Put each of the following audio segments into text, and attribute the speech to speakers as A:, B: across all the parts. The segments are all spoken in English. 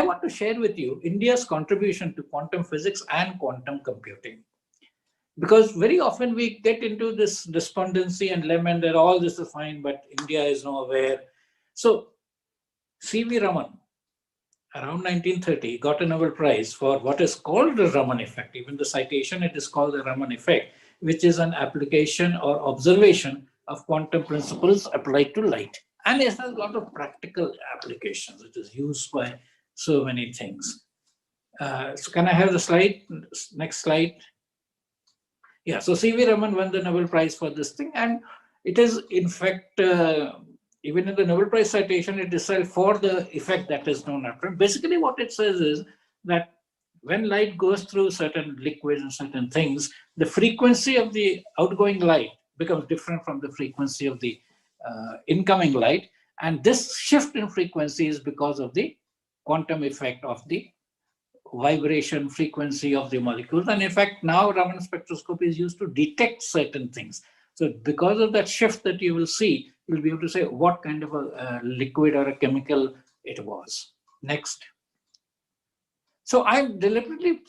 A: want to share with you India's contribution to quantum physics and quantum computing. Because very often we get into this despondency and lament that all this is fine, but India is nowhere. So C.V. Raman, around 1930, got a Nobel Prize for what is called the Raman effect. Even the citation, it is called the Raman effect, which is an application or observation of quantum principles applied to light. And it has a lot of practical applications. It is used by so many things. So can I have the slide? Next slide. Yeah, so C.V. Raman won the Nobel Prize for this thing. And it is, in fact, even in the Nobel Prize citation, it is said for the effect that is known after. Basically, what it says is that when light goes through certain liquids and certain things, the frequency of the outgoing light becomes different from the frequency of the incoming light. And this shift in frequency is because of the quantum effect of the vibration frequency of the molecules. And in fact, now Raman spectroscopy is used to detect certain things. So because of that shift that you will see, you'll be able to say what kind of a liquid or a chemical it was. Next. So I deliberately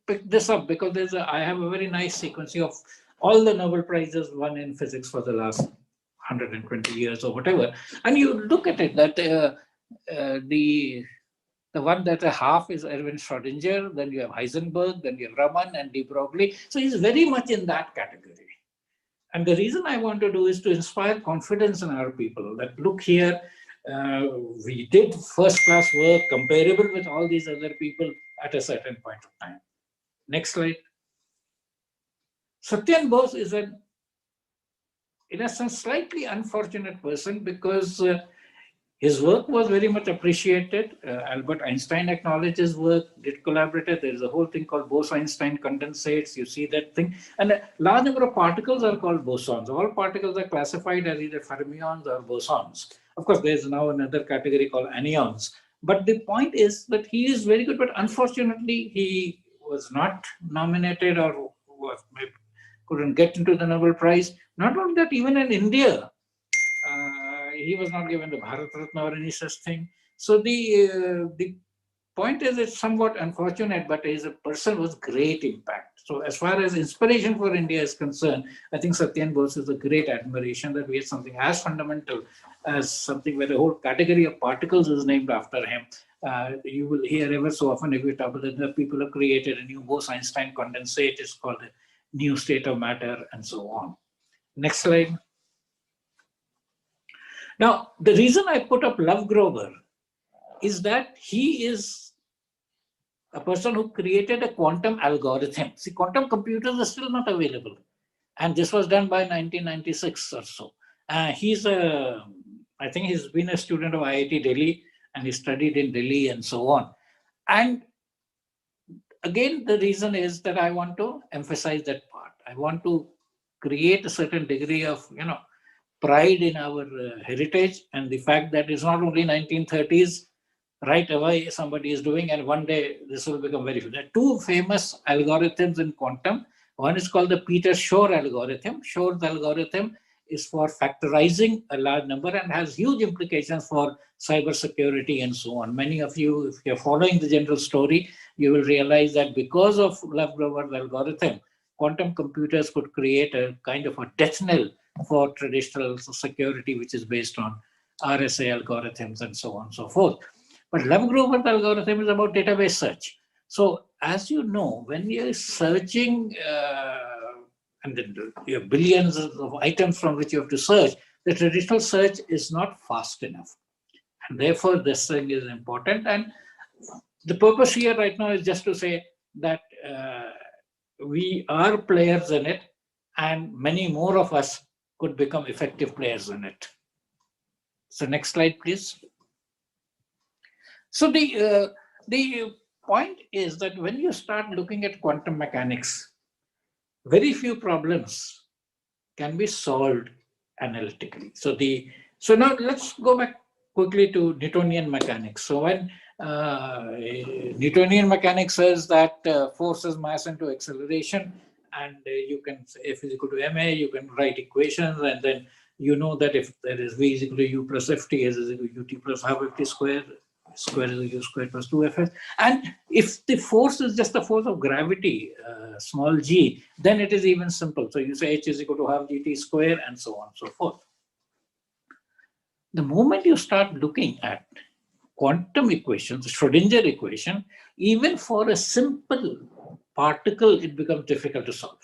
A: picked this up because I have a very nice sequence of all the Nobel Prizes won in physics for the last 120 years or whatever. And you look at it that the one that a half is Erwin Schrödinger, then you have Heisenberg, then you have Raman and de Broglie. So he's very much in that category. And the reason I want to do is to inspire confidence in our people that look here, we did first-class work comparable with all these other people at a certain point of time. Next slide. Satyen Bose is in a sense, slightly unfortunate person because his work was very much appreciated. Albert Einstein acknowledged his work, did collaborate. There is a whole thing called Bose-Einstein condensates. You see that thing. And a large number of particles are called bosons. All particles are classified as either fermions or bosons. Of course, there is now another category called anyons. But the point is that he is very good, but unfortunately, he was not nominated or couldn't get into the Nobel Prize. Not only that, even in India, he was not given the Bharat Ratna or any such thing. So the point is, it's somewhat unfortunate, but he is a person with great impact. So as far as inspiration for India is concerned, I think Satyen Bose is a great admiration that we have something as fundamental as something where the whole category of particles is named after him. You will hear ever so often if you talk about that people have created a new Bose-Einstein condensate. It's called a new state of matter and so on. Next slide. Now, the reason I put up Luv Grover is that he is a person who created a quantum algorithm. See, quantum computers are still not available. And this was done by 1996 or so. I think he's been a student of IIT Delhi and he studied in Delhi and so on. And again, the reason is that I want to emphasize that part. I want to create a certain degree of, pride in our heritage and the fact that it's not only 1930s, right away somebody is doing, and one day this will become very famous. There are two famous algorithms in quantum. One is called the Peter-Shor algorithm. Shor's algorithm is for factorizing a large number and has huge implications for cybersecurity and so on. Many of you, if you're following the general story, you will realize that because of Luv Grover's algorithm, quantum computers could create a kind of a death knell for traditional security, which is based on RSA algorithms and so on and so forth. But Luv Grover's algorithm is about database search. So as you know, when you're searching and then you have billions of items from which you have to search, the traditional search is not fast enough. And therefore, this thing is important. And the purpose here right now is just to say that we are players in it, and many more of us could become effective players in it. So next slide, please. So the point is that when you start looking at quantum mechanics, very few problems can be solved analytically. So now let's go back quickly to Newtonian mechanics. So when Newtonian mechanics says that force is mass into acceleration, and you can, F is equal to ma, you can write equations, and then you know that if there is v is equal to u plus ft, s is equal to ut plus half ft square, square is u squared plus 2fs. And if the force is just the force of gravity, small g, then it is even simple. So you say h is equal to half gt square and so on and so forth. The moment you start looking at quantum equations, Schrodinger equation, even for a simple particle, it becomes difficult to solve.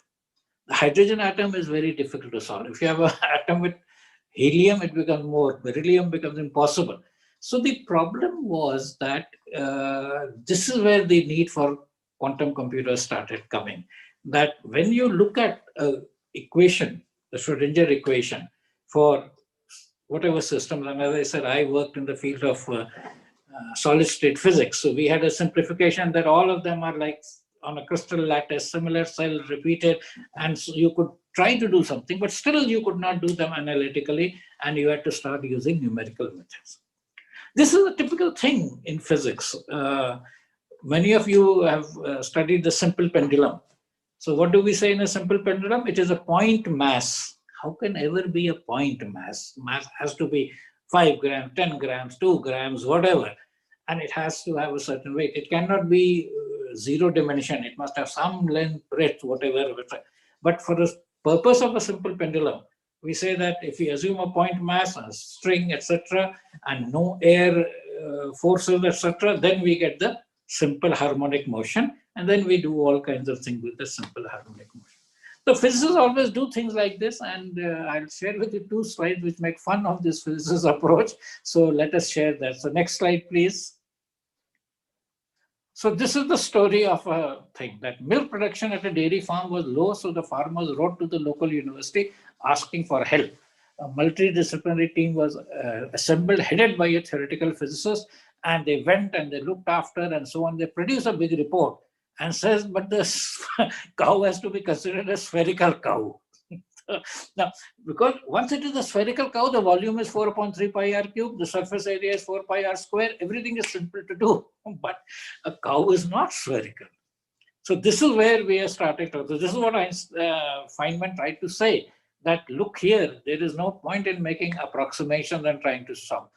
A: The hydrogen atom is very difficult to solve. If you have an atom with helium, it becomes more. Beryllium becomes impossible. So the problem was that this is where the need for quantum computers started coming. That when you look at an equation, the Schrodinger equation, for whatever system, and as I said, I worked in the field of solid state physics. So we had a simplification that all of them are like on a crystal lattice, similar cell repeated, and so you could try to do something, but still you could not do them analytically, and you had to start using numerical methods. This is a typical thing in physics. Many of you have studied the simple pendulum. So what do we say in a simple pendulum? It is a point mass. How can ever be a point mass? Mass has to be 5 grams, 10 grams, 2 grams, whatever. And it has to have a certain weight. It cannot be zero dimension. It must have some length, breadth, whatever. But for the purpose of a simple pendulum, we say that if we assume a point mass, a string, etc., and no air forces, etc., then we get the simple harmonic motion, and then we do all kinds of things with the simple harmonic motion. So physicists always do things like this, and I'll share with you 2 slides which make fun of this physicist approach. So let us share that. So next slide, please. So this is the story of a thing, that milk production at a dairy farm was low, so the farmers wrote to the local university asking for help. A multidisciplinary team was assembled, headed by a theoretical physicist, and they went and they looked after and so on. They produced a big report and says, but this cow has to be considered a spherical cow. Now, because once it is a spherical cow, the volume is 4/3 pi r cube, the surface area is 4 pi r square, everything is simple to do, but a cow is not spherical. So this is where we are starting to, so this is what Feynman tried to say, that look here, there is no point in making approximations and trying to solve.